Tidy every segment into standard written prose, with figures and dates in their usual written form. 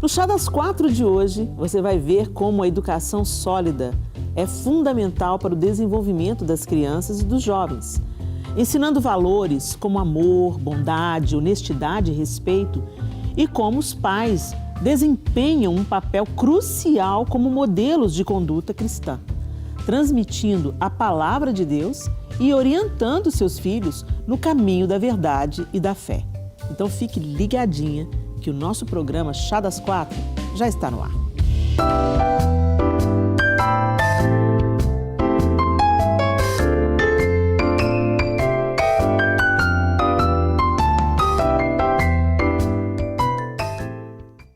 No Chá das Quatro de hoje, você vai ver como a educação sólida é fundamental para o desenvolvimento das crianças e dos jovens, ensinando valores como amor, bondade, honestidade e respeito, e como os pais desempenham um papel crucial como modelos de conduta cristã, transmitindo a palavra de Deus e orientando seus filhos no caminho da verdade e da fé. Então fique ligadinha que o nosso programa Chá das Quatro já está no ar.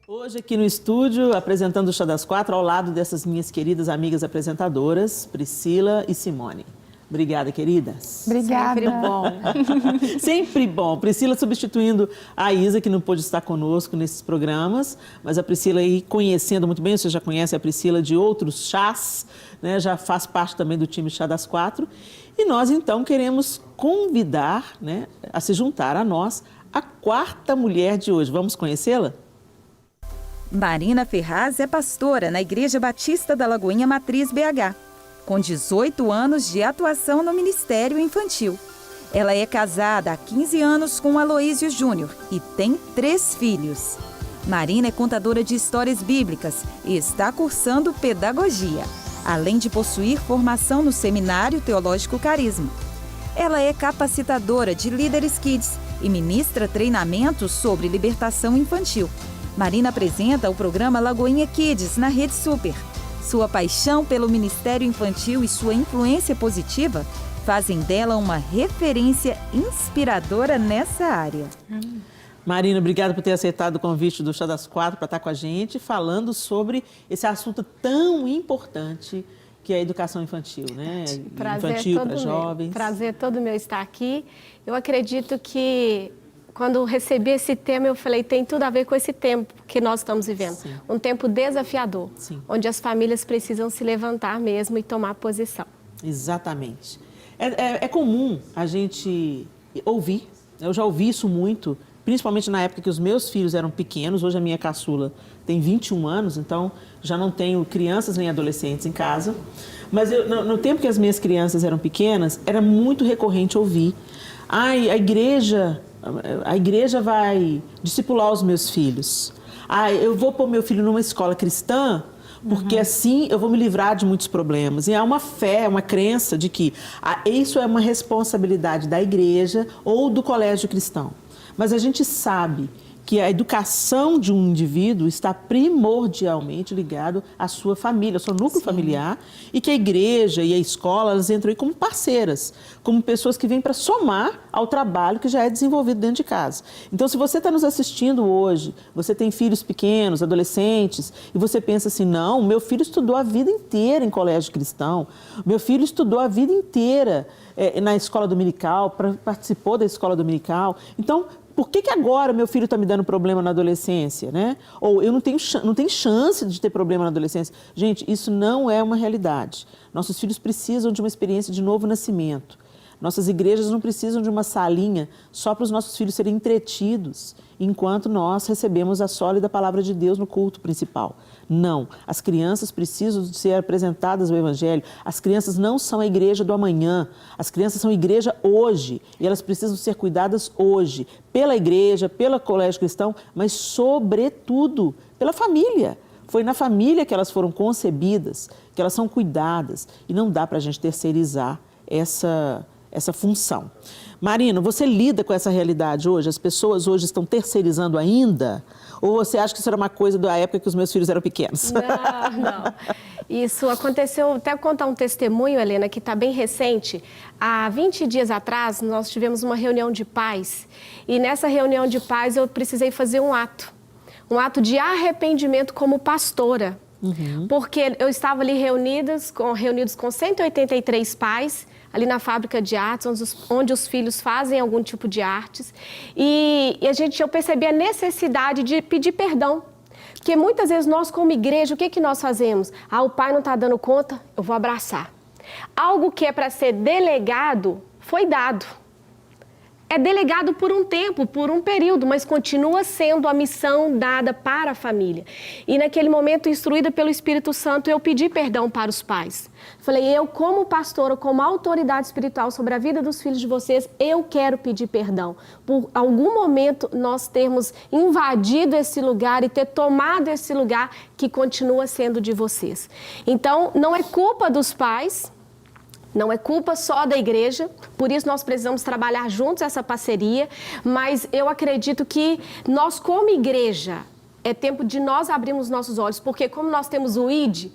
Hoje aqui no estúdio, apresentando o Chá das Quatro, ao lado dessas minhas queridas amigas apresentadoras, Priscila e Simone. Obrigada, queridas. Obrigada. Sempre bom. Sempre bom. Priscila substituindo a Isa, que não pôde estar conosco nesses programas, mas a Priscila aí conhecendo muito bem, você já conhece a Priscila de outros chás, né? Já faz parte também do time Chá das Quatro. E nós, então, queremos convidar, né, a se juntar a nós a quarta mulher de hoje. Vamos conhecê-la? Marina Ferraz é pastora na Igreja Batista da Lagoinha Matriz BH, com 18 anos de atuação no Ministério Infantil. Ela é casada há 15 anos com Aloísio Júnior e tem 3 filhos. Marina é contadora de histórias bíblicas e está cursando pedagogia, além de possuir formação no Seminário Teológico Carisma. Ela é capacitadora de líderes kids e ministra treinamentos sobre libertação infantil. Marina apresenta o programa Lagoinha Kids na Rede Super. Sua paixão pelo Ministério Infantil e sua influência positiva fazem dela uma referência inspiradora nessa área. Marina, obrigada por ter aceitado o convite do Chá das Quatro para estar com a gente, falando sobre esse assunto tão importante que é a educação infantil, né? Infantil para jovens. Prazer todo meu estar aqui. Eu acredito que quando recebi esse tema, eu falei, tem tudo a ver com esse tempo que nós estamos vivendo. Sim. Um tempo desafiador, Sim. onde as famílias precisam se levantar mesmo e tomar posição. Exatamente. É comum a gente ouvir, eu já ouvi isso muito, principalmente na época que os meus filhos eram pequenos. Hoje a minha caçula tem 21 anos, então já não tenho crianças nem adolescentes em casa. Mas no tempo que as minhas crianças eram pequenas, era muito recorrente ouvir: ai, a igreja vai discipular os meus filhos. Eu vou pôr meu filho numa escola cristã, porque assim eu vou me livrar de muitos problemas. E há uma fé, uma crença de que isso é uma responsabilidade da igreja ou do colégio cristão. Mas a gente sabe que a educação de um indivíduo está primordialmente ligado à sua família, ao seu núcleo familiar, e que a igreja e a escola, elas entram aí como parceiras, como pessoas que vêm para somar ao trabalho que já é desenvolvido dentro de casa. Então, se você está nos assistindo hoje, você tem filhos pequenos, adolescentes, e você pensa assim, não, meu filho estudou a vida inteira em colégio cristão, meu filho estudou a vida inteira na escola dominical, participou da escola dominical, então, por que agora meu filho está me dando problema na adolescência, né? Ou eu não tenho chance de ter problema na adolescência. Gente, isso não é uma realidade. Nossos filhos precisam de uma experiência de novo nascimento. Nossas igrejas não precisam de uma salinha só para os nossos filhos serem entretidos, enquanto nós recebemos a sólida palavra de Deus no culto principal. Não, as crianças precisam de ser apresentadas ao Evangelho. As crianças não são a igreja do amanhã, as crianças são a igreja hoje, e elas precisam ser cuidadas hoje, pela igreja, pelo colégio cristão, mas sobretudo pela família. Foi na família que elas foram concebidas, que elas são cuidadas, e não dá para a gente terceirizar essa função. Marina, você lida com essa realidade hoje? As pessoas hoje estão terceirizando ainda? Ou você acha que isso era uma coisa da época que os meus filhos eram pequenos? Não. Isso aconteceu, até contar um testemunho, Helena, que está bem recente. Há 20 dias atrás, nós tivemos uma reunião de pais. E nessa reunião de pais, eu precisei fazer um ato de arrependimento como pastora. Porque eu estava ali reunidos com 183 pais, ali na fábrica de artes, onde os filhos fazem algum tipo de artes. E eu percebi a necessidade de pedir perdão. Porque muitas vezes nós, como igreja, o que nós fazemos? O pai não está dando conta, eu vou abraçar. Algo que é para ser delegado, foi dado. é delegado por um tempo, por um período, mas continua sendo a missão dada para a família. E naquele momento, instruída pelo Espírito Santo, eu pedi perdão para os pais. Falei, eu como pastora, como autoridade espiritual sobre a vida dos filhos de vocês, eu quero pedir perdão. Por algum momento nós termos invadido esse lugar e ter tomado esse lugar que continua sendo de vocês. Então, não é culpa dos pais, não é culpa só da igreja, por isso nós precisamos trabalhar juntos essa parceria, mas eu acredito que nós como igreja, é tempo de nós abrirmos nossos olhos, porque como nós temos o ID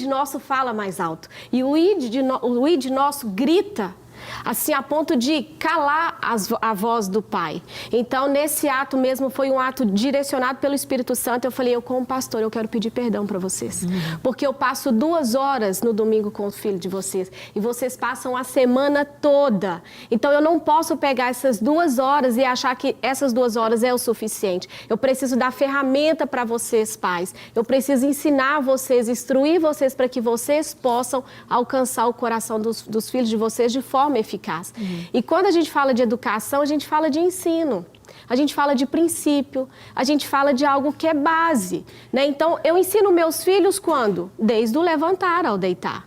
nosso fala mais alto, e o ID nosso grita, assim, a ponto de calar a voz do Pai. Então, nesse ato mesmo, foi um ato direcionado pelo Espírito Santo. Eu falei, eu como pastor, eu quero pedir perdão para vocês. Porque eu passo 2 horas no domingo com o filho de vocês. E vocês passam a semana toda. Então, eu não posso pegar essas 2 horas e achar que essas 2 horas é o suficiente. Eu preciso dar ferramenta para vocês, pais. Eu preciso ensinar vocês, instruir vocês para que vocês possam alcançar o coração dos filhos de vocês de forma eficaz. E quando a gente fala de educação, a gente fala de ensino, a gente fala de princípio, a gente fala de algo que é base, né? Então, eu ensino meus filhos quando? Desde o levantar ao deitar.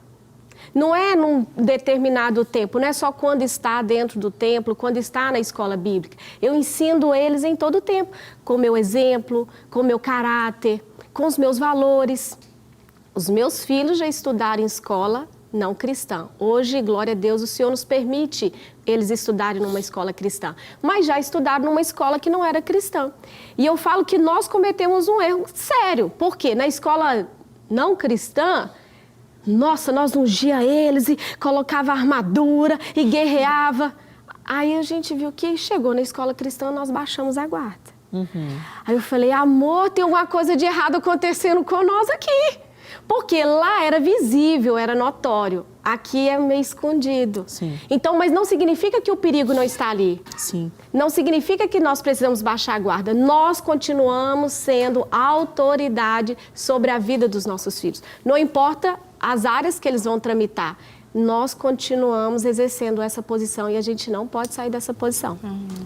Não é num determinado tempo, não é só quando está dentro do templo, quando está na escola bíblica. Eu ensino eles em todo o tempo, com o meu exemplo, com o meu caráter, com os meus valores. Os meus filhos já estudaram em escola não cristã. Hoje, glória a Deus, o Senhor nos permite eles estudarem numa escola cristã. Mas já estudaram numa escola que não era cristã. E eu falo que nós cometemos um erro sério. Por quê? Na escola não cristã, nossa, nós ungia eles e colocava armadura e guerreava. Aí a gente viu que chegou na escola cristã, nós baixamos a guarda. Aí eu falei, amor, tem alguma coisa de errado acontecendo com nós aqui. Porque lá era visível, era notório. Aqui é meio escondido. Sim. Então, mas não significa que o perigo não está ali. Sim. Não significa que nós precisamos baixar a guarda. Nós continuamos sendo autoridade sobre a vida dos nossos filhos. Não importa as áreas que eles vão tramitar. Nós continuamos exercendo essa posição e a gente não pode sair dessa posição.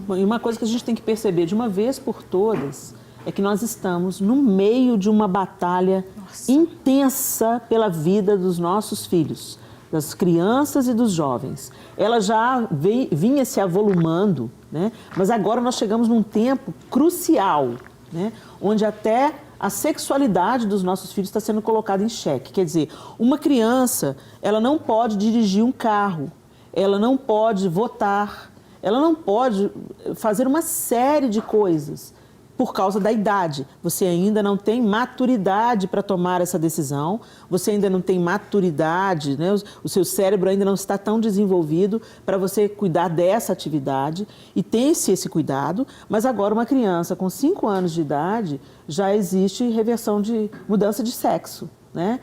Bom, e uma coisa que a gente tem que perceber de uma vez por todas é que nós estamos no meio de uma batalha intensa pela vida dos nossos filhos, das crianças e dos jovens. Ela já vinha se avolumando, né? Mas agora nós chegamos num tempo crucial, né? Onde até a sexualidade dos nossos filhos está sendo colocada em xeque. Quer dizer, uma criança, ela não pode dirigir um carro, ela não pode votar, ela não pode fazer uma série de coisas por causa da idade. Você ainda não tem maturidade para tomar essa decisão, você ainda não tem maturidade, né? O seu cérebro ainda não está tão desenvolvido para você cuidar dessa atividade, e tem-se esse cuidado, mas agora uma criança com 5 anos de idade já existe reversão de mudança de sexo, né?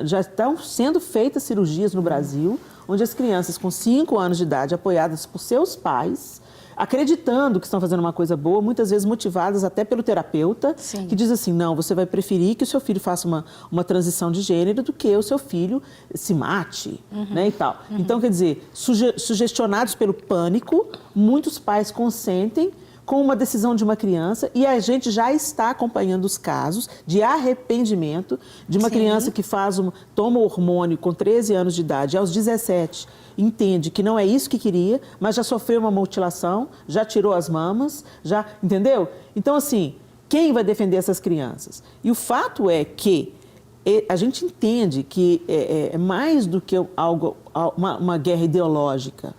Já estão sendo feitas cirurgias no Brasil, onde as crianças com 5 anos de idade, apoiadas por seus pais, acreditando que estão fazendo uma coisa boa, muitas vezes motivadas até pelo terapeuta, Sim. que diz assim, não, você vai preferir que o seu filho faça uma transição de gênero do que o seu filho se mate, né, e tal. Então, quer dizer, sugestionados pelo pânico, muitos pais consentem com uma decisão de uma criança, e a gente já está acompanhando os casos de arrependimento de uma criança que toma hormônio com 13 anos de idade, aos 17, entende que não é isso que queria, mas já sofreu uma mutilação, já tirou as mamas, já, entendeu? Então, assim, quem vai defender essas crianças? E o fato é que a gente entende que é mais do que uma guerra ideológica.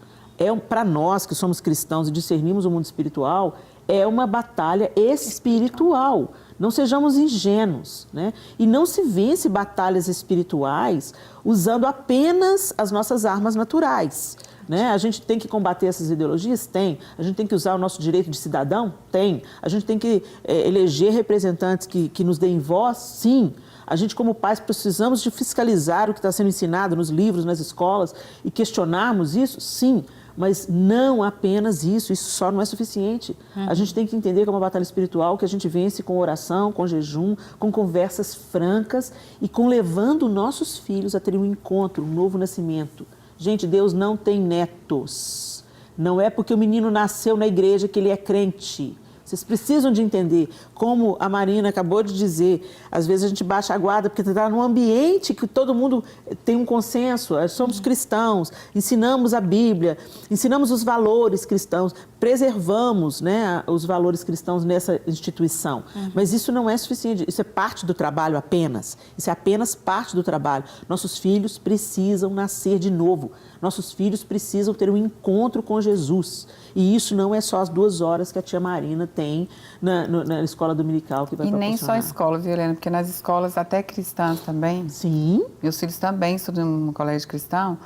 Para nós que somos cristãos e discernimos o mundo espiritual, é uma batalha espiritual. Não sejamos ingênuos, né? E não se vence batalhas espirituais usando apenas as nossas armas naturais, né? A gente tem que combater essas ideologias? Tem. A gente tem que usar o nosso direito de cidadão? Tem. A gente tem que eleger representantes que nos deem voz? Sim. A gente, como pais, precisamos de fiscalizar o que está sendo ensinado nos livros, nas escolas e questionarmos isso? Sim. Mas não apenas isso só não é suficiente. A gente tem que entender que é uma batalha espiritual que a gente vence com oração, com jejum, com conversas francas e com levando nossos filhos a terem um encontro, um novo nascimento. Gente, Deus não tem netos. Não é porque o menino nasceu na igreja que ele é crente. Vocês precisam de entender, como a Marina acabou de dizer, às vezes a gente baixa a guarda porque está num ambiente que todo mundo tem um consenso, somos cristãos, ensinamos a Bíblia, ensinamos os valores cristãos, preservamos, né, os valores cristãos nessa instituição. Mas isso não é suficiente, isso é parte do trabalho apenas, isso é apenas parte do trabalho. Nossos filhos precisam nascer de novo, nossos filhos precisam ter um encontro com Jesus. E isso não é só as 2 horas que a tia Marina tem na escola dominical que vai proporcionar. E nem só escola, viu, Helena? Porque nas escolas até cristãs também. Sim. Meus filhos também estudam no colégio cristão,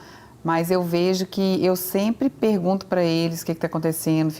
mas eu vejo que eu sempre pergunto para eles o que está acontecendo,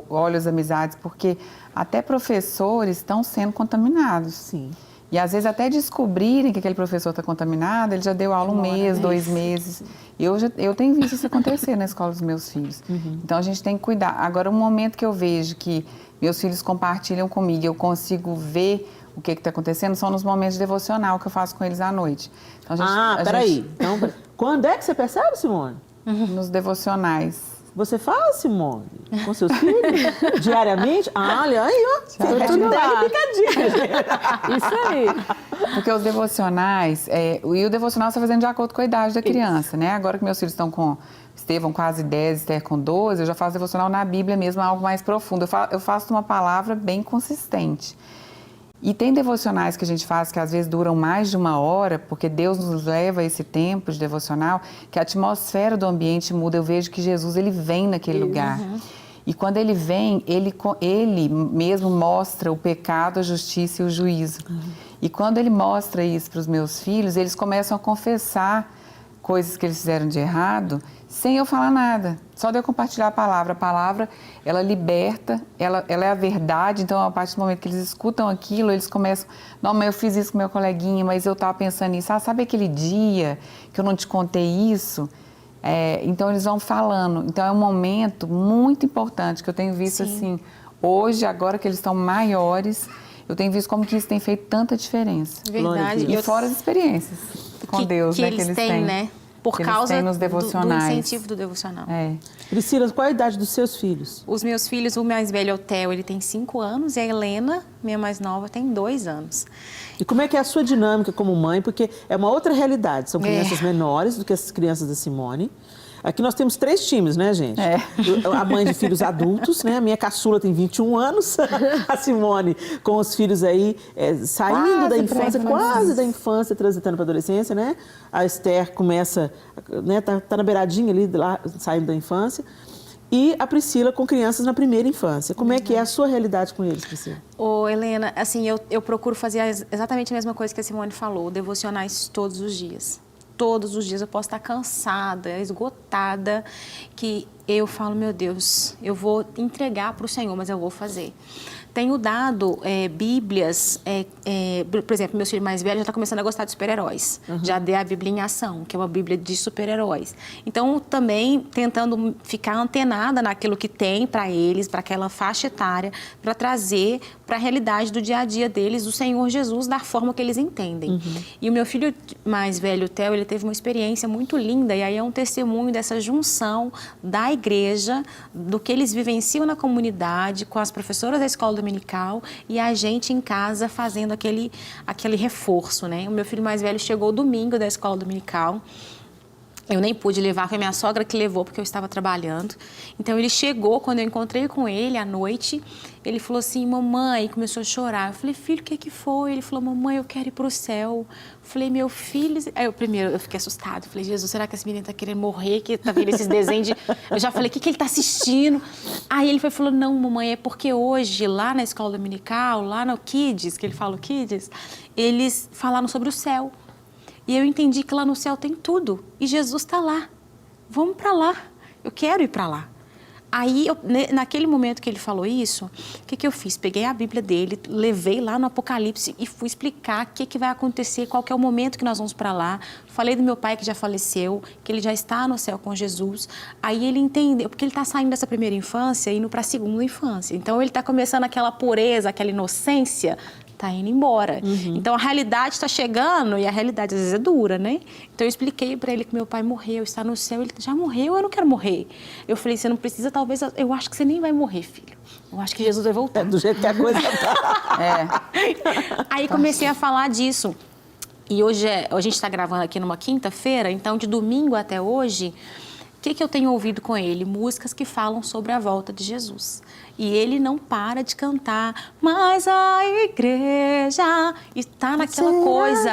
olho as amizades, porque até professores estão sendo contaminados. Sim. E às vezes até descobrirem que aquele professor está contaminado, ele já deu aula 1 mês, 2 meses. Eu tenho visto isso acontecer na escola dos meus filhos. Então a gente tem que cuidar. Agora, um momento que eu vejo que meus filhos compartilham comigo, eu consigo ver o que está acontecendo, são nos momentos de devocional que eu faço com eles à noite. Então, peraí. Então, quando é que você percebe, Simone? Nos devolucionais. Você faz, Simone? Com seus filhos? Diariamente? Olha aí, ó. Você tudo lá. Isso aí. Porque os devocionais, e o devocional você está fazendo de acordo com a idade da criança, né? Agora que meus filhos estão com Estevão quase 10, Esther com 12, eu já faço devocional na Bíblia mesmo, algo mais profundo. Eu faço uma palavra bem consistente. E tem devocionais que a gente faz que às vezes duram mais de 1 hora, porque Deus nos leva a esse tempo de devocional, que a atmosfera do ambiente muda. Eu vejo que Jesus, ele vem naquele lugar. E quando ele vem, ele mesmo mostra o pecado, a justiça e o juízo. E quando ele mostra isso para os meus filhos, eles começam a confessar coisas que eles fizeram de errado, sem eu falar nada. Só de eu compartilhar a palavra, ela liberta, ela é a verdade. Então, a partir do momento que eles escutam aquilo, eles começam, não, mas eu fiz isso com meu coleguinha, mas eu estava pensando nisso. Sabe aquele dia que eu não te contei isso? Então, eles vão falando. Então, é um momento muito importante que eu tenho visto, assim, hoje, agora que eles estão maiores, eu tenho visto como que isso tem feito tanta diferença. Verdade. E fora as experiências com Deus, que né? eles têm, né? Por causa nos do incentivo do devocional. Priscila, qual a idade dos seus filhos? Os meus filhos, o mais velho é o Theo, ele tem 5 anos, e a Helena, minha mais nova, tem 2 anos. E como é que é a sua dinâmica como mãe? Porque é uma outra realidade, são crianças menores do que as crianças da Simone. Aqui nós temos 3 times, né, gente? A mãe de filhos adultos, né? A minha caçula tem 21 anos. A Simone com os filhos aí saindo da infância, quase da infância, transitando para a adolescência, né? A Esther começa, né? Tá na beiradinha ali, lá, saindo da infância. E a Priscila com crianças na primeira infância. Como é que é a sua realidade com eles, Priscila? Ô, Helena, assim, eu procuro fazer exatamente a mesma coisa que a Simone falou, devocionais todos os dias. Todos os dias eu posso estar cansada, esgotada, que eu falo, meu Deus, eu vou entregar para o Senhor, mas eu vou fazer. Tenho dado Bíblias, por exemplo, meu filho mais velho já está começando a gostar de super-heróis. Já dei a Bíblia em Ação, que é uma Bíblia de super-heróis. Então, também tentando ficar antenada naquilo que tem para eles, para aquela faixa etária, para trazer para a realidade do dia a dia deles o Senhor Jesus da forma que eles entendem. E o meu filho mais velho, o Theo, ele teve uma experiência muito linda, e aí é um testemunho dessa junção da igreja, do que eles vivenciam na comunidade, com as professoras da escola dominical e a gente em casa fazendo aquele reforço, né? O meu filho mais velho chegou domingo da escola dominical. Eu nem pude levar, foi minha sogra que levou, porque eu estava trabalhando. Então, ele chegou, quando eu encontrei com ele à noite, ele falou assim, mamãe, e começou a chorar. Eu falei, filho, o que foi? Ele falou, mamãe, eu quero ir para o céu. Eu falei, meu filho... Aí, primeiro, eu fiquei assustada. Eu falei, Jesus, será que esse menino está querendo morrer? Que tá vendo esses desenhos de... Eu já falei, o que ele está assistindo? Aí, ele falou, não, mamãe, é porque hoje, lá na escola dominical, lá no Kids, que ele fala o Kids, eles falaram sobre o céu. E eu entendi que lá no céu tem tudo. E Jesus está lá. Vamos para lá. Eu quero ir para lá. Aí, naquele momento que ele falou isso, o que eu fiz? Peguei a Bíblia dele, levei lá no Apocalipse e fui explicar o que vai acontecer, qual que é o momento que nós vamos para lá. Falei do meu pai que já faleceu, que ele já está no céu com Jesus. Aí ele entendeu, porque ele está saindo dessa primeira infância e indo para a segunda infância. Então, ele está começando aquela pureza, aquela inocência tá indo embora. Então a realidade está chegando e a realidade às vezes é dura, né? Então eu expliquei para ele que meu pai morreu, está no céu, ele já morreu, eu não quero morrer. Eu falei, você não precisa, talvez, eu acho que você nem vai morrer, filho. Eu acho que Jesus vai voltar. Do jeito que a coisa tá. Aí comecei a falar disso. E hoje a gente está gravando aqui numa quinta-feira, então de domingo até hoje, o que eu tenho ouvido com ele? Músicas que falam sobre a volta de Jesus. E ele não para de cantar, mas a igreja está naquela coisa.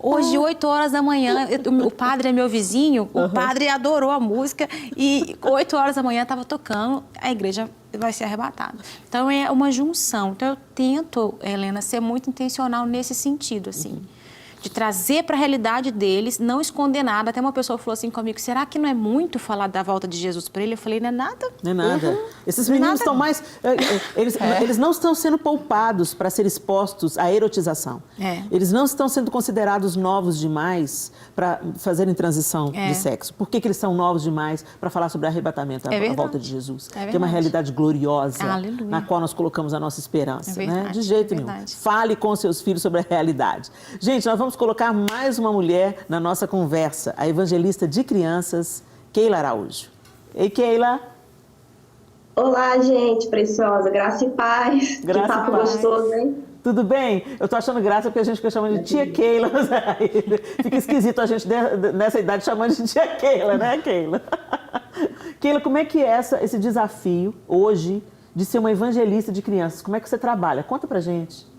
Hoje, 8 horas da manhã, o padre é meu vizinho, o padre adorou a música e 8 horas da manhã estava tocando, a igreja vai ser arrebatada. Então, é uma junção. Então, eu tento, Helena, ser muito intencional nesse sentido, assim. De trazer para a realidade deles, não esconder nada. Até uma pessoa falou assim comigo, será que não é muito falar da volta de Jesus para ele? Eu falei, não é nada. Não é nada. Esses meninos estão mais... Eles não estão sendo poupados para ser expostos à erotização. Eles não estão sendo considerados novos demais para fazerem transição de sexo. Por que eles são novos demais para falar sobre arrebatamento, a volta de Jesus? Que é uma realidade gloriosa, na qual nós colocamos a nossa esperança. Né? De jeito nenhum. Fale com seus filhos sobre a realidade. Gente, nós vamos colocar mais uma mulher na nossa conversa, a evangelista de crianças, Keila Araújo. Ei, Keila. Olá, gente preciosa, graça e paz. Graça que papo e paz. Gostoso, hein? Tudo bem? Eu tô achando graça porque a gente fica chamando de tia Keila. Fica esquisito a gente nessa idade chamando de tia Keila, né, Keila? Keila, como é que é esse desafio hoje de ser uma evangelista de crianças? Como é que você trabalha? Conta pra gente.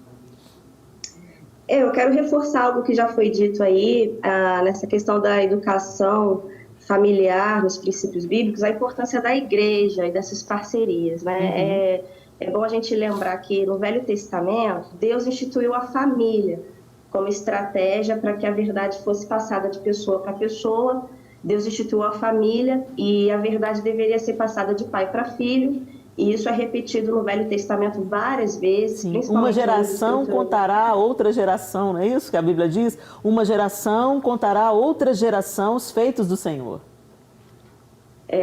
Eu quero reforçar algo que já foi dito aí, nessa questão da educação familiar, nos princípios bíblicos, a importância da igreja e dessas parcerias, né? É bom a gente lembrar que no Velho Testamento, Deus instituiu a família como estratégia para que a verdade fosse passada de pessoa para pessoa. Deus instituiu a família e a verdade deveria ser passada de pai para filho. E isso é repetido no Velho Testamento várias vezes. Sim, uma geração contará a outra geração, não é isso que a Bíblia diz? Uma geração contará a outra geração os feitos do Senhor.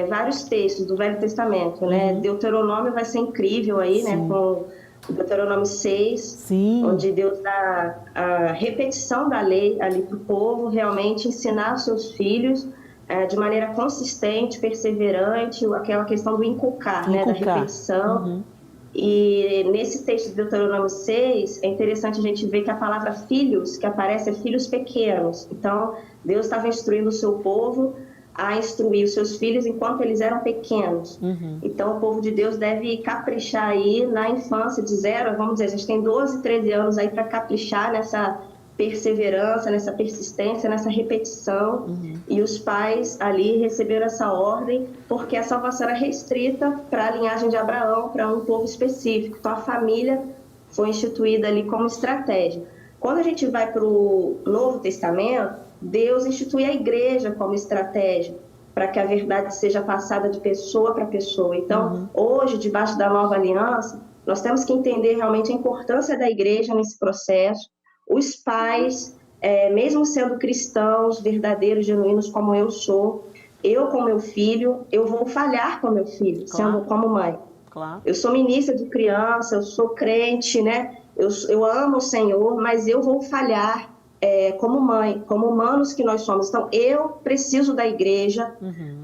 Vários textos do Velho Testamento, né? Deuteronômio vai ser incrível aí, né? Com Deuteronômio 6, onde Deus dá a repetição da lei ali para o povo, realmente ensinar os seus filhos de maneira consistente, perseverante, aquela questão do inculcar. Né? Da repetição. E nesse texto de Deuteronômio 6, é interessante a gente ver que a palavra filhos, que aparece, é filhos pequenos. Então, Deus estava instruindo o seu povo a instruir os seus filhos enquanto eles eram pequenos. Então, o povo de Deus deve caprichar aí na infância, de 0, vamos dizer, a gente tem 12, 13 anos aí para caprichar nessa perseverança, nessa persistência, nessa repetição. E os pais ali receberam essa ordem porque a salvação era restrita para a linhagem de Abraão, para um povo específico. Então, a família foi instituída ali como estratégia. Quando a gente vai para o Novo Testamento, Deus institui a igreja como estratégia para que a verdade seja passada de pessoa para pessoa. Então, hoje, debaixo da nova aliança, nós temos que entender realmente a importância da igreja nesse processo. Os pais, mesmo sendo cristãos, verdadeiros, genuínos, como eu sou, eu com meu filho, eu vou falhar com meu filho, sendo como mãe. Eu sou ministra de criança, eu sou crente, né? Eu amo o Senhor, mas eu vou falhar como mãe, como humanos que nós somos. Então, eu preciso da igreja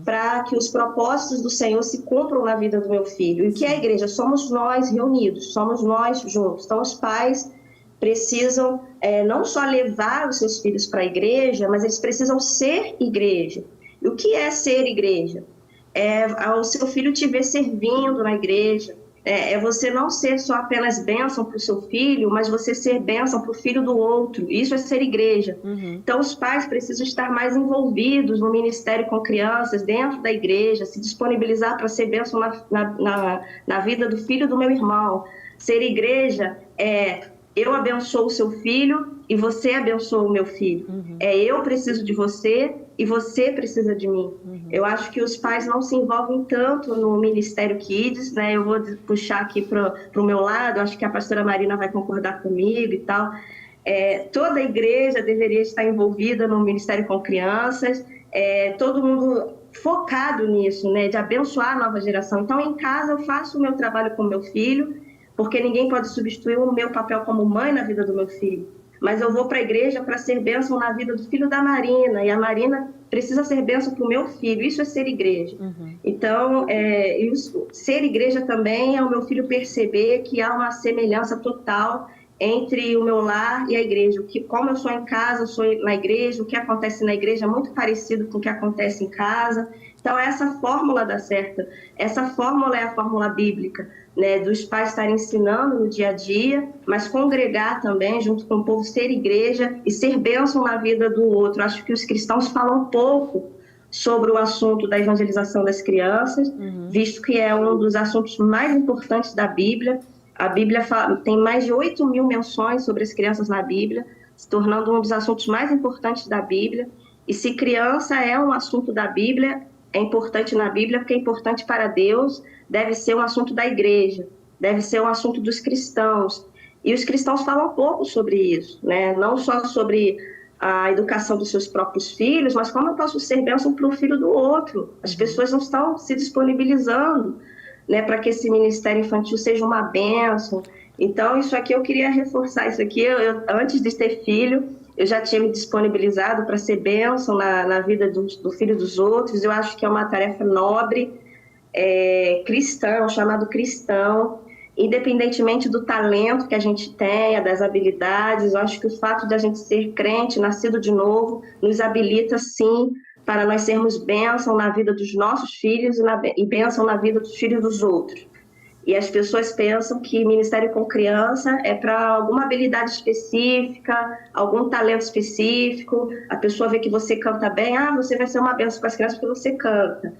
para que os propósitos do Senhor se cumpram na vida do meu filho. E o que é a igreja? Somos nós reunidos, somos nós juntos. Então, os pais precisam não só levar os seus filhos para a igreja, mas eles precisam ser igreja. E o que é ser igreja? É o seu filho te ver servindo na igreja, é você não ser só apenas bênção para o seu filho, mas você ser bênção para o filho do outro. Isso é ser igreja. Então, os pais precisam estar mais envolvidos no ministério com crianças, dentro da igreja, se disponibilizar para ser bênção na vida do filho do meu irmão. Ser igreja eu abençoo o seu filho e você abençoa o meu filho. Eu preciso de você e você precisa de mim. Eu acho que os pais não se envolvem tanto no Ministério Kids, né? Eu vou puxar aqui para o meu lado, acho que a pastora Marina vai concordar comigo e tal. Toda a igreja deveria estar envolvida no Ministério com Crianças, todo mundo focado nisso, né? De abençoar a nova geração. Então, em casa, eu faço o meu trabalho com meu filho, porque ninguém pode substituir o meu papel como mãe na vida do meu filho. Mas eu vou para a igreja para ser bênção na vida do filho da Marina, e a Marina precisa ser bênção para o meu filho. Isso é ser igreja. Então, ser igreja também é o meu filho perceber que há uma semelhança total entre o meu lar e a igreja. Como eu sou em casa, eu sou na igreja, o que acontece na igreja é muito parecido com o que acontece em casa. Então, essa fórmula dá certo. Essa fórmula é a fórmula bíblica, né, dos pais estarem ensinando no dia a dia, mas congregar também, junto com o povo, ser igreja e ser bênção na vida do outro. Acho que os cristãos falam pouco sobre o assunto da evangelização das crianças, visto que é um dos assuntos mais importantes da Bíblia. A Bíblia tem mais de 8.000 menções sobre as crianças na Bíblia, se tornando um dos assuntos mais importantes da Bíblia. E se criança é um assunto da Bíblia, é importante na Bíblia, porque é importante para Deus, deve ser um assunto da igreja, deve ser um assunto dos cristãos. E os cristãos falam pouco sobre isso, né? Não só sobre a educação dos seus próprios filhos, mas como eu posso ser bênção para o filho do outro. As pessoas não estão se disponibilizando, né, para que esse ministério infantil seja uma bênção. Então, isso aqui eu queria reforçar. Isso aqui, antes de ter filho, eu já tinha me disponibilizado para ser bênção na vida do filho dos outros. Eu acho que é uma tarefa nobre, cristã, chamado cristão, independentemente do talento que a gente tenha, das habilidades. Eu acho que o fato de a gente ser crente, nascido de novo, nos habilita, sim, para nós sermos bênção na vida dos nossos filhos e bênção na vida dos filhos dos outros. E as pessoas pensam que ministério com criança é para alguma habilidade específica, algum talento específico. A pessoa vê que você canta bem, você vai ser uma bênção para as crianças porque você canta.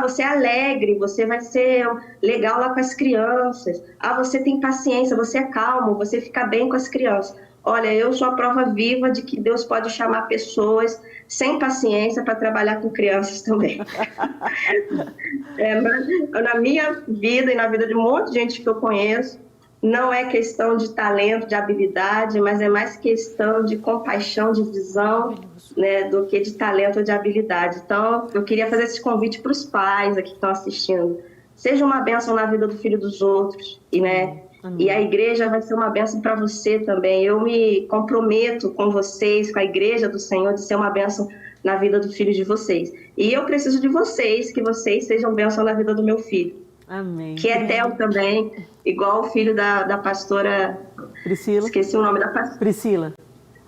Você é alegre, você vai ser legal lá com as crianças. Você tem paciência, você é calmo, você fica bem com as crianças. Olha, eu sou a prova viva de que Deus pode chamar pessoas sem paciência para trabalhar com crianças também. Na minha vida e na vida de um monte de gente que eu conheço, não é questão de talento, de habilidade, mas é mais questão de compaixão, de visão, né, do que de talento ou de habilidade. Então, eu queria fazer esse convite para os pais aqui que estão assistindo. Seja uma bênção na vida do filho dos outros, e a igreja vai ser uma bênção para você também. Eu me comprometo com vocês, com a igreja do Senhor, de ser uma bênção na vida do filho de vocês. E eu preciso de vocês, que vocês sejam bênção na vida do meu filho. Amém. Que é Theo também, igual o filho da pastora... Priscila. Esqueci o nome da pastora. Priscila.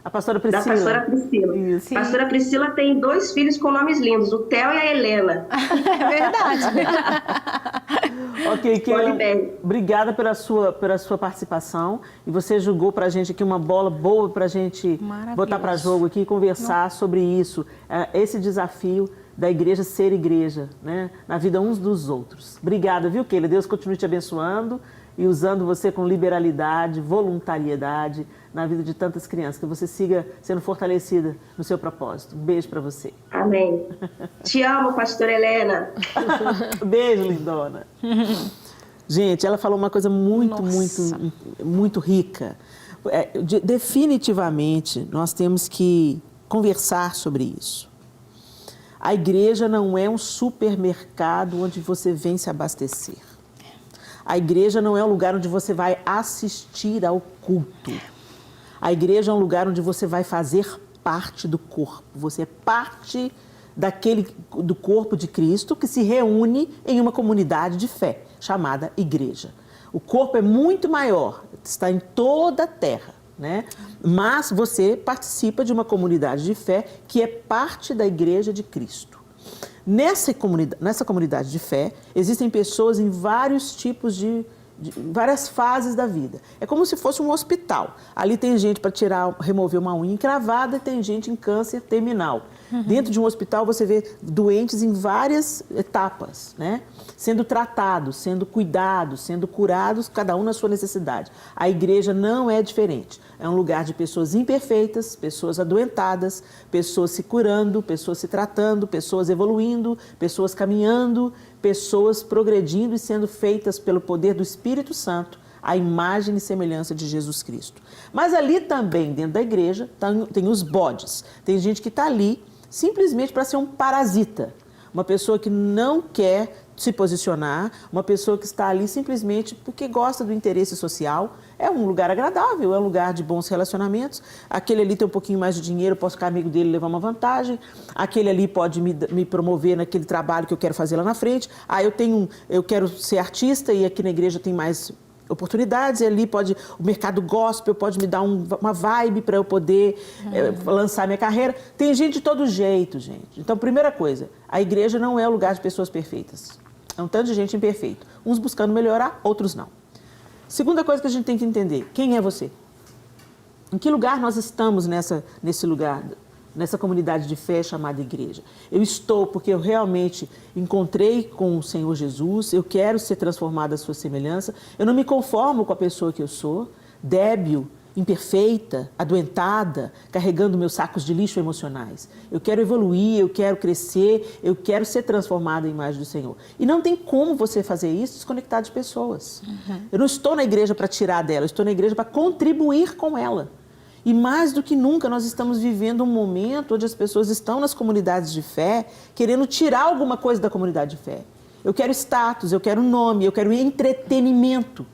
A pastora Priscila. Da pastora Priscila. Isso. A pastora Priscila tem 2 filhos com nomes lindos, o Theo e a Helena. É verdade. Ok, Keila, obrigada pela sua participação. E você jogou pra gente aqui uma bola boa pra gente botar para jogo aqui e conversar sobre isso. Esse desafio da igreja ser igreja, né? Na vida uns dos outros. Obrigada, viu, Keila? Deus continue te abençoando e usando você com liberalidade, voluntariedade na vida de tantas crianças. Que você siga sendo fortalecida no seu propósito. Um beijo para você. Amém. Te amo, pastora Helena. Beijo, lindona. Gente, ela falou uma coisa muito rica. Definitivamente, nós temos que conversar sobre isso. A igreja não é um supermercado onde você vem se abastecer. A igreja não é um lugar onde você vai assistir ao culto. A igreja é um lugar onde você vai fazer parte do corpo. Você é parte do corpo de Cristo que se reúne em uma comunidade de fé, chamada igreja. O corpo é muito maior, está em toda a terra, né? Mas você participa de uma comunidade de fé que é parte da igreja de Cristo. Nessa comunidade de fé, existem pessoas em vários tipos várias fases da vida. É como se fosse um hospital. Ali tem gente para remover uma unha encravada e tem gente em câncer terminal. Dentro de um hospital você vê doentes em várias etapas, né? Sendo tratados, sendo cuidados, sendo curados, cada um na sua necessidade. A igreja não é diferente. É um lugar de pessoas imperfeitas, pessoas adoentadas, pessoas se curando, pessoas se tratando, pessoas evoluindo, pessoas caminhando, pessoas progredindo e sendo feitas pelo poder do Espírito Santo, a imagem e semelhança de Jesus Cristo. Mas ali também, dentro da igreja, tem os bodes. Tem gente que está ali simplesmente para ser um parasita. Uma pessoa que não quer se posicionar, uma pessoa que está ali simplesmente porque gosta do interesse social. É um lugar agradável, é um lugar de bons relacionamentos. Aquele ali tem um pouquinho mais de dinheiro, eu posso ficar amigo dele e levar uma vantagem. Aquele ali pode me promover naquele trabalho que eu quero fazer lá na frente. Eu quero ser artista e aqui na igreja tem mais oportunidades, e ali o mercado gospel pode me dar uma vibe para eu poder lançar minha carreira. Tem gente de todo jeito, gente. Então, primeira coisa, a igreja não é o lugar de pessoas perfeitas. É um tanto de gente imperfeita. Uns buscando melhorar, outros não. Segunda coisa que a gente tem que entender, quem é você? Em que lugar nós estamos nesse lugar, nessa comunidade de fé chamada igreja? Eu estou porque eu realmente encontrei com o Senhor Jesus, eu quero ser transformada à sua semelhança, eu não me conformo com a pessoa que eu sou, débil, imperfeita, adoentada, carregando meus sacos de lixo emocionais. Eu quero evoluir, eu quero crescer, eu quero ser transformada à imagem do Senhor. E não tem como você fazer isso desconectado de pessoas. Eu não estou na igreja para tirar dela, eu estou na igreja para contribuir com ela. E mais do que nunca, nós estamos vivendo um momento onde as pessoas estão nas comunidades de fé querendo tirar alguma coisa da comunidade de fé. Eu quero status, eu quero nome, eu quero entretenimento.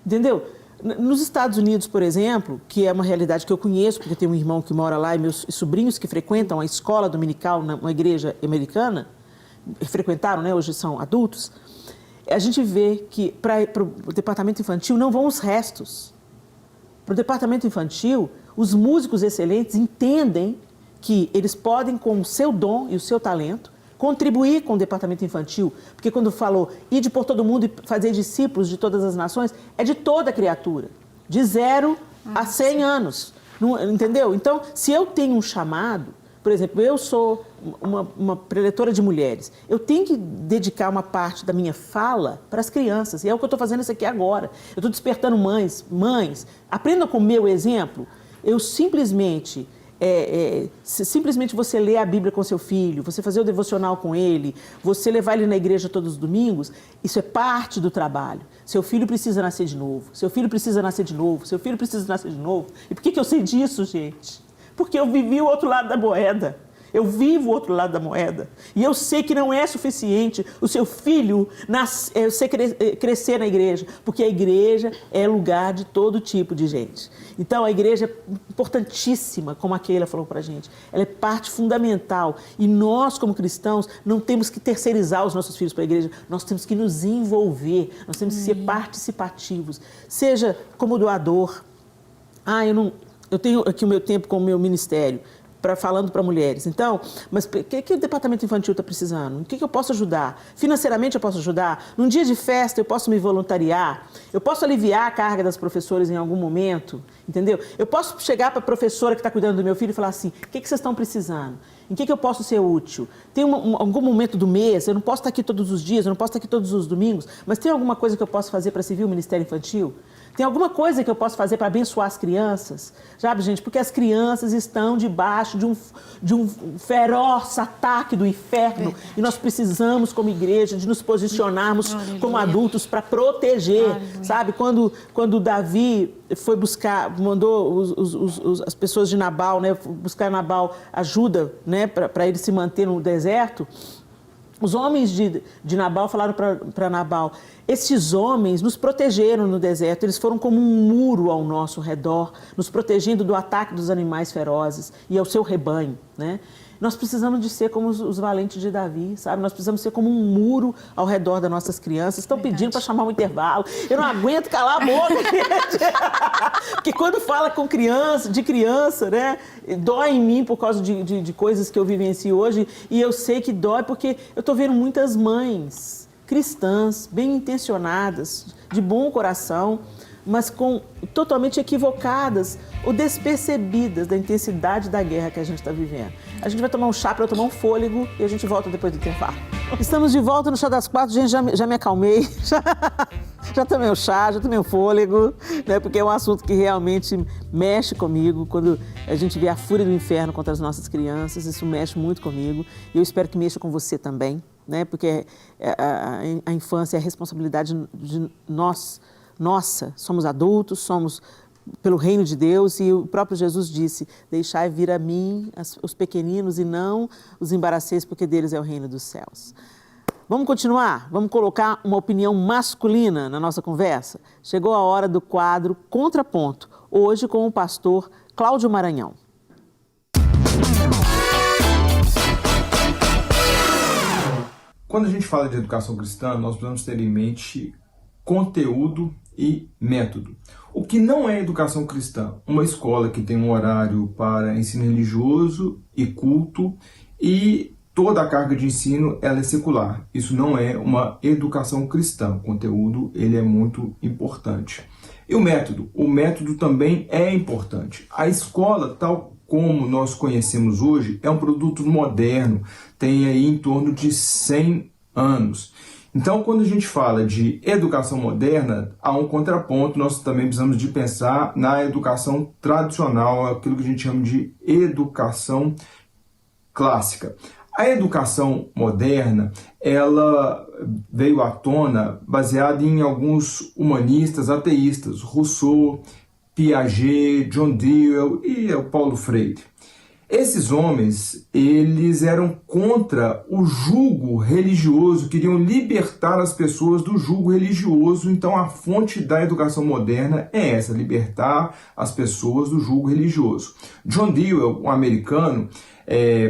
Entendeu? Nos Estados Unidos, por exemplo, que é uma realidade que eu conheço, porque eu tenho um irmão que mora lá e meus sobrinhos que frequentam a escola dominical numa igreja americana, frequentaram, né, hoje são adultos, a gente vê que para o departamento infantil não vão os restos. Para o departamento infantil, os músicos excelentes entendem que eles podem, com o seu dom e o seu talento, contribuir com o departamento infantil. Porque quando falou ide por todo mundo e fazer discípulos de todas as nações, é de toda criatura, de 0 a 100 anos. Não, entendeu? Então, se eu tenho um chamado, por exemplo, eu sou uma preletora de mulheres, eu tenho que dedicar uma parte da minha fala para as crianças. E é o que eu estou fazendo isso aqui agora. Eu estou despertando mães, aprendam com o meu exemplo. Eu simplesmente você ler a Bíblia com seu filho, você fazer o devocional com ele, você levar ele na igreja todos os domingos, isso é parte do trabalho. Seu filho precisa nascer de novo, seu filho precisa nascer de novo, seu filho precisa nascer de novo. E por que eu sei disso, gente? Porque eu vivi o outro lado da moeda. Eu vivo o outro lado da moeda. E eu sei que não é suficiente o seu filho crescer na igreja, porque a igreja é lugar de todo tipo de gente. Então, a igreja é importantíssima, como a Keila falou pra gente. Ela é parte fundamental. E nós, como cristãos, não temos que terceirizar os nossos filhos para a igreja. Nós temos que nos envolver. Nós temos que ser participativos. Seja como doador. Eu tenho aqui o meu tempo com o meu ministério, falando para mulheres. Então, mas o que o departamento infantil está precisando? O que eu posso ajudar? Financeiramente eu posso ajudar? Num dia de festa eu posso me voluntariar? Eu posso aliviar a carga das professoras em algum momento? Entendeu? Eu posso chegar para a professora que está cuidando do meu filho e falar assim, o que vocês estão precisando? Em que eu posso ser útil? Tem algum momento do mês, eu não posso estar aqui todos os dias, eu não posso estar aqui todos os domingos, mas tem alguma coisa que eu posso fazer para servir o Ministério Infantil? Tem alguma coisa que eu posso fazer para abençoar as crianças? Sabe, gente? Porque as crianças estão debaixo de um feroz ataque do inferno e nós precisamos, como igreja, de nos posicionarmos como adultos para proteger. Sabe? Quando Davi foi buscar, mandou as pessoas de Nabal, né, buscar Nabal ajuda, né, para ele se manter no deserto, os homens de Nabal falaram para Nabal, esses homens nos protegeram no deserto, eles foram como um muro ao nosso redor, nos protegendo do ataque dos animais ferozes e ao seu rebanho, né? Nós precisamos de ser como os valentes de Davi, sabe? Nós precisamos ser como um muro ao redor das nossas crianças. Estão pedindo para chamar um intervalo. Eu não aguento calar a boca, gente. Porque quando fala com de criança, né? Dói em mim por causa de coisas que eu vivencio hoje. E eu sei que dói porque eu estou vendo muitas mães cristãs, bem intencionadas, de bom coração, mas totalmente equivocadas ou despercebidas da intensidade da guerra que a gente está vivendo. A gente vai tomar um chá para eu tomar um fôlego e a gente volta depois do intervalo. Estamos de volta no Chá das Quatro, gente, já me acalmei, já tomei um chá, já tomei um fôlego, né, porque é um assunto que realmente mexe comigo. Quando a gente vê a fúria do inferno contra as nossas crianças, isso mexe muito comigo e eu espero que mexa com você também, né, porque a infância é a responsabilidade de nossa, somos adultos, somos pelo reino de Deus e o próprio Jesus disse, deixai vir a mim os pequeninos e não os embaraceis, porque deles é o reino dos céus. Vamos continuar? Vamos colocar uma opinião masculina na nossa conversa? Chegou a hora do quadro Contraponto, hoje com o pastor Cláudio Maranhão. Quando a gente fala de educação cristã, nós precisamos ter em mente conteúdo e método. O que não é educação cristã? Uma escola que tem um horário para ensino religioso e culto e toda a carga de ensino ela é secular. Isso não é uma educação cristã. O conteúdo ele é muito importante. E o método também é importante. A escola, tal como nós conhecemos hoje, é um produto moderno, tem aí em torno de 100 anos. Então, quando a gente fala de educação moderna, há um contraponto, nós também precisamos de pensar na educação tradicional, aquilo que a gente chama de educação clássica. A educação moderna, ela veio à tona baseada em alguns humanistas ateístas, Rousseau, Piaget, John Dewey e o Paulo Freire. Esses homens, eles eram contra o jugo religioso, queriam libertar as pessoas do jugo religioso. Então, a fonte da educação moderna é essa, libertar as pessoas do jugo religioso. John Dewey, um americano,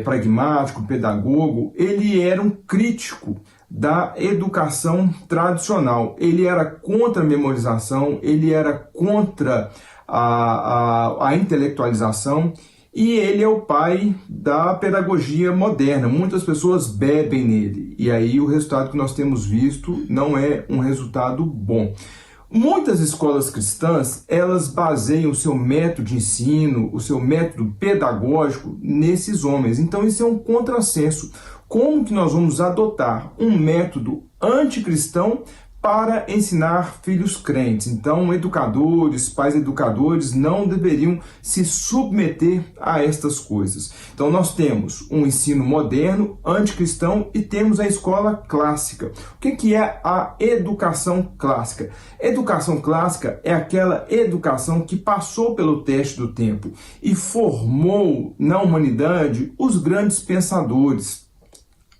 pragmático, pedagogo, ele era um crítico da educação tradicional. Ele era contra a memorização, ele era contra a intelectualização, e ele é o pai da pedagogia moderna. Muitas pessoas bebem nele, e aí o resultado que nós temos visto não é um resultado bom. Muitas escolas cristãs, elas baseiam o seu método de ensino, o seu método pedagógico nesses homens. Então isso é um contrassenso. Como que nós vamos adotar um método anticristão para ensinar filhos crentes? Então, educadores, pais educadores não deveriam se submeter a estas coisas. Então, nós temos um ensino moderno, anticristão, e temos a escola clássica. O que é a educação clássica? Educação clássica é aquela educação que passou pelo teste do tempo e formou na humanidade os grandes pensadores.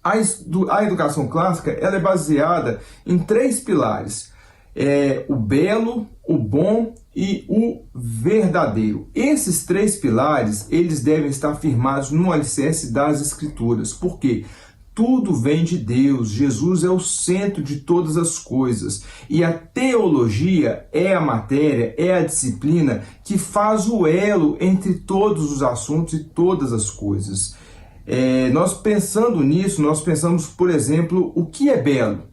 A educação clássica ela é baseada em 3 pilares: o belo, o bom e o verdadeiro. Esses 3 pilares eles devem estar firmados no alicerce das Escrituras. Por quê? Tudo vem de Deus, Jesus é o centro de todas as coisas. E a teologia é a matéria, é a disciplina que faz o elo entre todos os assuntos e todas as coisas. Nós pensando nisso, nós pensamos, por exemplo, o que é belo?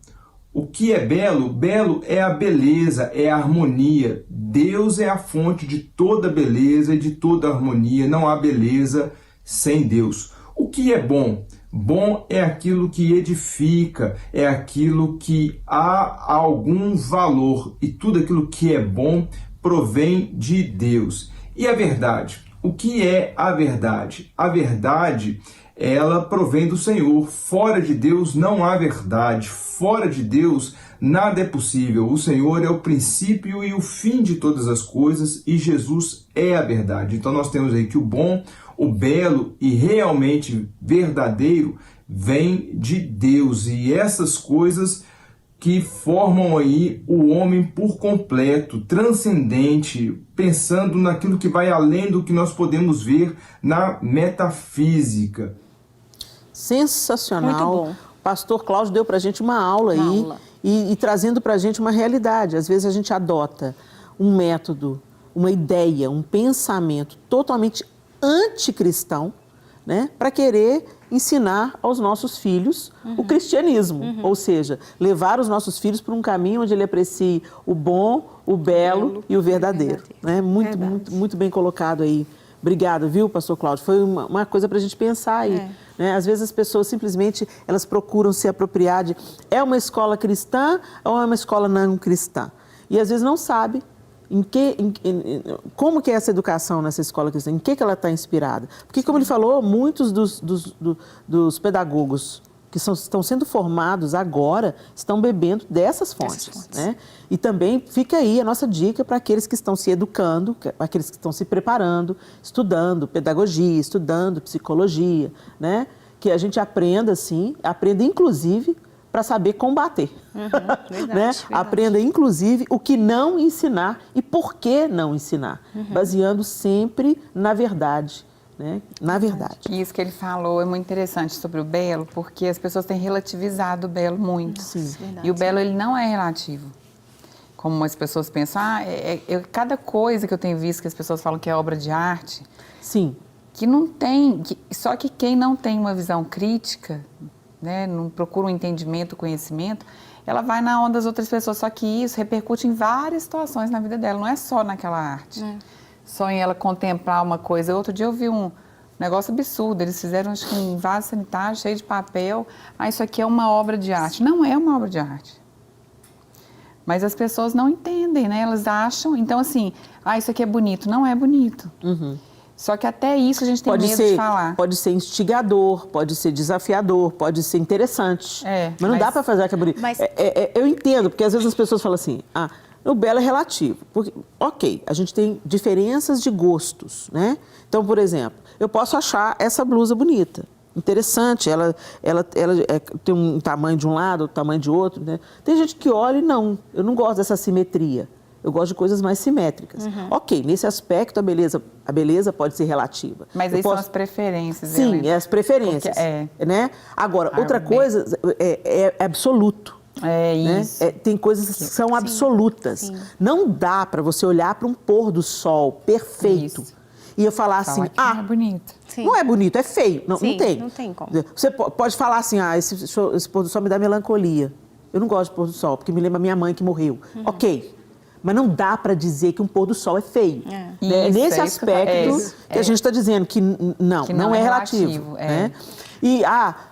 O que é belo? Belo é a beleza, é a harmonia. Deus é a fonte de toda beleza e de toda harmonia. Não há beleza sem Deus. O que é bom? Bom é aquilo que edifica, é aquilo que há algum valor. E tudo aquilo que é bom provém de Deus. E a verdade? O que é a verdade? A verdade, ela provém do Senhor. Fora de Deus não há verdade. Fora de Deus nada é possível. O Senhor é o princípio e o fim de todas as coisas e Jesus é a verdade. Então nós temos aí que o bom, o belo e realmente verdadeiro vem de Deus. E essas coisas que formam aí o homem por completo, transcendente, pensando naquilo que vai além do que nós podemos ver na metafísica. Sensacional. Muito bom. O pastor Cláudio deu para a gente uma aula aí e trazendo para a gente uma realidade. Às vezes a gente adota um método, uma ideia, um pensamento totalmente anticristão, né, para querer ensinar aos nossos filhos o cristianismo, ou seja, levar os nossos filhos para um caminho onde ele aprecie o bom, o belo e o verdadeiro. Né? Muito bem colocado aí. Obrigada, viu, pastor Cláudio? Foi uma coisa para a gente pensar aí. Né? Às vezes as pessoas simplesmente elas procuram se apropriar de é uma escola cristã ou é uma escola não cristã. E às vezes não sabe como que é essa educação nessa escola cristã, em que ela está inspirada. Porque, como ele falou, muitos dos pedagogos que estão sendo formados agora estão bebendo dessas fontes. Né? E também fica aí a nossa dica para aqueles que estão se educando, aqueles que estão se preparando, estudando pedagogia, estudando psicologia, né? Que a gente aprenda, sim, aprenda inclusive para saber combater. Verdade, né? verdade. Aprenda, inclusive, o que não ensinar e por que não ensinar, baseando sempre na verdade. Né? Na verdade. E isso que ele falou é muito interessante sobre o belo, porque as pessoas têm relativizado o belo muito. Sim. E o belo, ele não é relativo. Como as pessoas pensam, cada coisa que eu tenho visto que as pessoas falam que é obra de arte, Sim. que não tem, só que quem não tem uma visão crítica, né, não procura um entendimento, conhecimento, ela vai na onda das outras pessoas, só que isso repercute em várias situações na vida dela, não é só naquela arte. Só em ela contemplar uma coisa. Outro dia eu vi um negócio absurdo, eles fizeram acho que um vaso sanitário cheio de papel, isso aqui é uma obra de arte. Não é uma obra de arte. Mas as pessoas não entendem, né? Elas acham, então assim, isso aqui é bonito. Não é bonito. Só que até isso a gente tem medo de falar. Pode ser instigador, pode ser desafiador, pode ser interessante. Mas não dá para fazer que é bonito. Mas... Eu entendo, porque às vezes as pessoas falam assim, o belo é relativo. Porque, ok, a gente tem diferenças de gostos, né? Então, por exemplo, eu posso achar essa blusa bonita, interessante, ela tem um tamanho de um lado, outro tamanho de outro, né? Tem gente que olha e não, eu não gosto dessa simetria. Eu gosto de coisas mais simétricas. Ok, nesse aspecto a beleza pode ser relativa. Mas aí são as preferências. Sim, é as preferências. Né? Agora, outra coisa é absoluto. Isso. Né? Tem coisas que são absolutas. Sim. Não dá para você olhar para um pôr do sol perfeito e eu falar assim, não é bonito. Sim. Não é bonito, é feio. Não, Sim, não tem. não tem como. Você pode falar assim, esse pôr do sol me dá melancolia. Eu não gosto de pôr do sol, porque me lembra minha mãe que morreu. Ok. Mas não dá para dizer que um pôr do sol é feio. Né? Nesse aspecto que a gente está dizendo que não é relativo. Né? E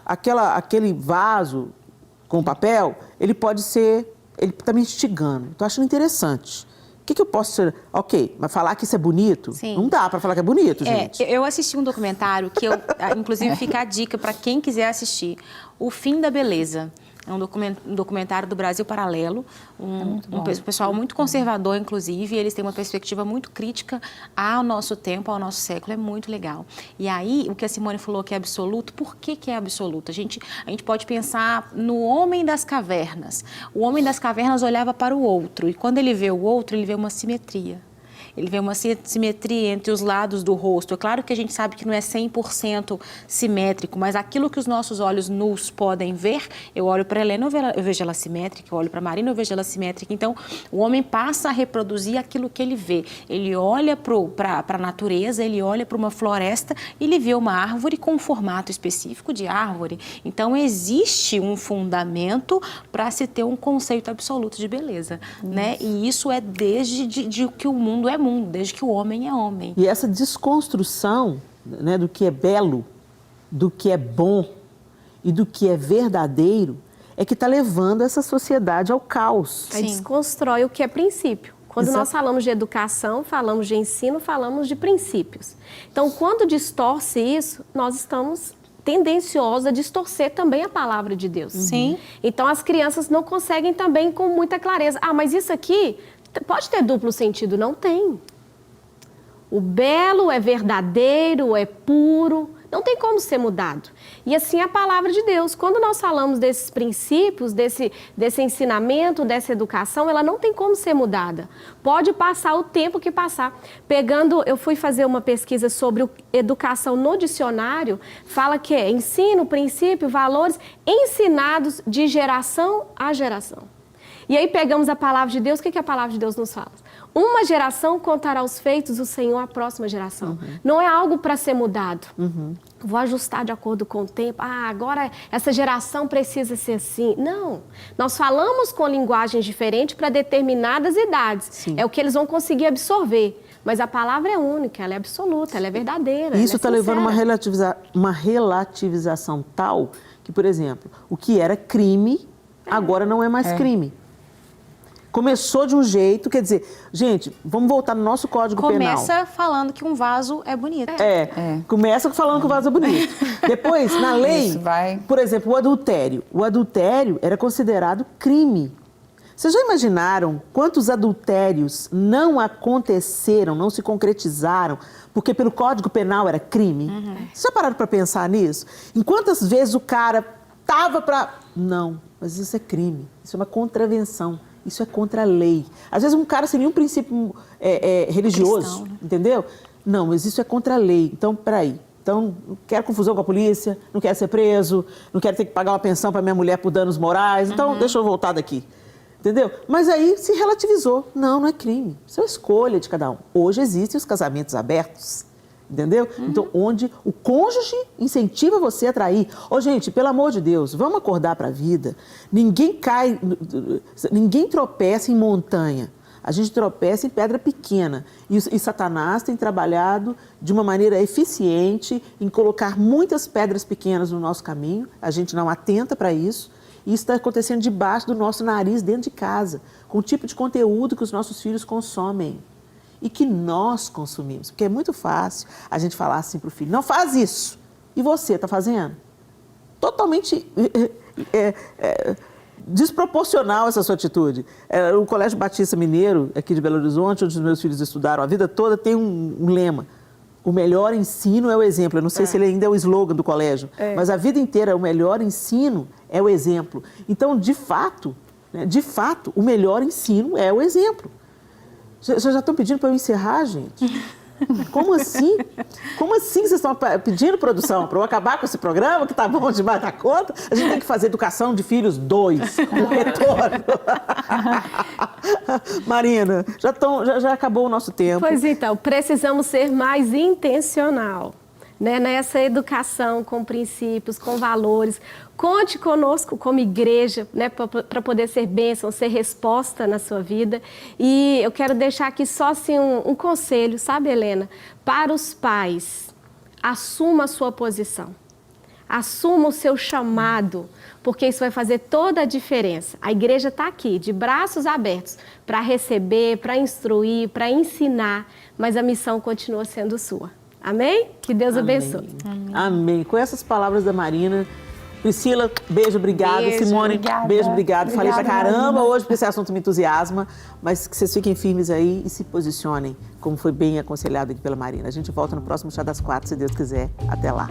aquele vaso com papel, ele está me instigando. Estou achando interessante. O que eu posso ser? Ok, mas falar que isso é bonito? Sim. Não dá para falar que é bonito, gente. Eu assisti um documentário que inclusive fica a dica para quem quiser assistir. O Fim da Beleza. É um documentário do Brasil Paralelo, um pessoal muito conservador, inclusive, e eles têm uma perspectiva muito crítica ao nosso tempo, ao nosso século, é muito legal. E aí, o que a Simone falou que é absoluto, por que é absoluto? A gente pode pensar no homem das cavernas. O homem das cavernas olhava para o outro, e quando ele vê o outro, ele vê uma simetria. Ele vê uma simetria entre os lados do rosto. É claro que a gente sabe que não é 100% simétrico, mas aquilo que os nossos olhos nus podem ver, eu olho para a Helena, eu vejo ela simétrica, eu olho para a Marina, eu vejo ela simétrica. Então, o homem passa a reproduzir aquilo que ele vê. Ele olha para a natureza, ele olha para uma floresta, ele vê uma árvore com um formato específico de árvore. Então, existe um fundamento para se ter um conceito absoluto de beleza, né? E isso é desde que o mundo é mundo, desde que o homem é homem. E essa desconstrução, né, do que é belo, do que é bom e do que é verdadeiro é que está levando essa sociedade ao caos. Aí desconstrói o que é princípio. Quando nós falamos de educação, falamos de ensino, falamos de princípios. Então, quando distorce isso, nós estamos tendenciosos a distorcer também a palavra de Deus. Sim. Então, as crianças não conseguem também com muita clareza. Mas isso aqui pode ter duplo sentido? Não tem. O belo é verdadeiro, é puro, não tem como ser mudado. E assim a palavra de Deus. Quando nós falamos desses princípios, desse ensinamento, dessa educação, ela não tem como ser mudada. Pode passar o tempo que passar. Eu fui fazer uma pesquisa sobre educação no dicionário, fala que é ensino, princípio, valores ensinados de geração a geração. E aí pegamos a palavra de Deus, o que a palavra de Deus nos fala? Uma geração contará os feitos do Senhor à próxima geração. Não é algo para ser mudado. Vou ajustar de acordo com o tempo. Agora essa geração precisa ser assim. Não. Nós falamos com linguagens diferentes para determinadas idades. Sim. É o que eles vão conseguir absorver. Mas a palavra é única, ela é absoluta, ela é verdadeira. Isso está levando uma relativização tal que, por exemplo, o que era crime, agora não é mais crime. Começou de um jeito, quer dizer, gente, vamos voltar no nosso Código Penal. Começa falando que um vaso é bonito. Começa falando que o vaso é bonito. Depois, na lei, por exemplo, o adultério. O adultério era considerado crime. Vocês já imaginaram quantos adultérios não aconteceram, não se concretizaram, porque pelo Código Penal era crime? Vocês já pararam para pensar nisso? Em quantas vezes o cara tava para... Não, mas isso é crime, isso é uma contravenção, isso é contra a lei. Às vezes um cara sem nenhum princípio religioso, cristão, né? Entendeu? Não, mas isso é contra a lei. Então, peraí. Então, não quero confusão com a polícia, não quero ser preso, não quero ter que pagar uma pensão para minha mulher por danos morais. Então, deixa eu voltar daqui. Entendeu? Mas aí se relativizou. Não, não é crime. Isso é uma escolha de cada um. Hoje existem os casamentos abertos. Entendeu? Então, onde o cônjuge incentiva você a trair. Ô, gente, pelo amor de Deus, vamos acordar para a vida. Ninguém tropeça em montanha. A gente tropeça em pedra pequena. E Satanás tem trabalhado de uma maneira eficiente em colocar muitas pedras pequenas no nosso caminho. A gente não atenta para isso. E isso está acontecendo debaixo do nosso nariz, dentro de casa, com o tipo de conteúdo que os nossos filhos consomem e que nós consumimos. Porque é muito fácil a gente falar assim para o filho, não faz isso. E você está fazendo? Totalmente... desproporcional essa sua atitude. O Colégio Batista Mineiro, aqui de Belo Horizonte, onde os meus filhos estudaram a vida toda, tem um lema. O melhor ensino é o exemplo. Eu não sei se ele ainda é o slogan do colégio, mas a vida inteira o melhor ensino é o exemplo. Então, de fato, o melhor ensino é o exemplo. Vocês já estão pedindo para eu encerrar, gente? Como assim? Como assim vocês estão pedindo, produção, para eu acabar com esse programa, que tá bom demais da conta? A gente tem que fazer educação de filhos 2, o retorno. Marina, já acabou o nosso tempo. Pois então, precisamos ser mais intencional, né, nessa educação com princípios, com valores. Conte conosco como igreja, né, para poder ser bênção, ser resposta na sua vida. E eu quero deixar aqui só assim, um conselho, sabe, Helena? Para os pais, assuma a sua posição. Assuma o seu chamado, porque isso vai fazer toda a diferença. A igreja está aqui, de braços abertos, para receber, para instruir, para ensinar, mas a missão continua sendo sua. Amém? Que Deus abençoe. Amém. Com essas palavras da Marina... Priscila, beijo, obrigada. Beijo, Simone, obrigada. beijo, obrigado. Falei pra caramba Marina. hoje, porque esse assunto me entusiasma, mas que vocês fiquem firmes aí e se posicionem, como foi bem aconselhado aqui pela Marina. A gente volta no próximo Chá das 4, se Deus quiser. Até lá.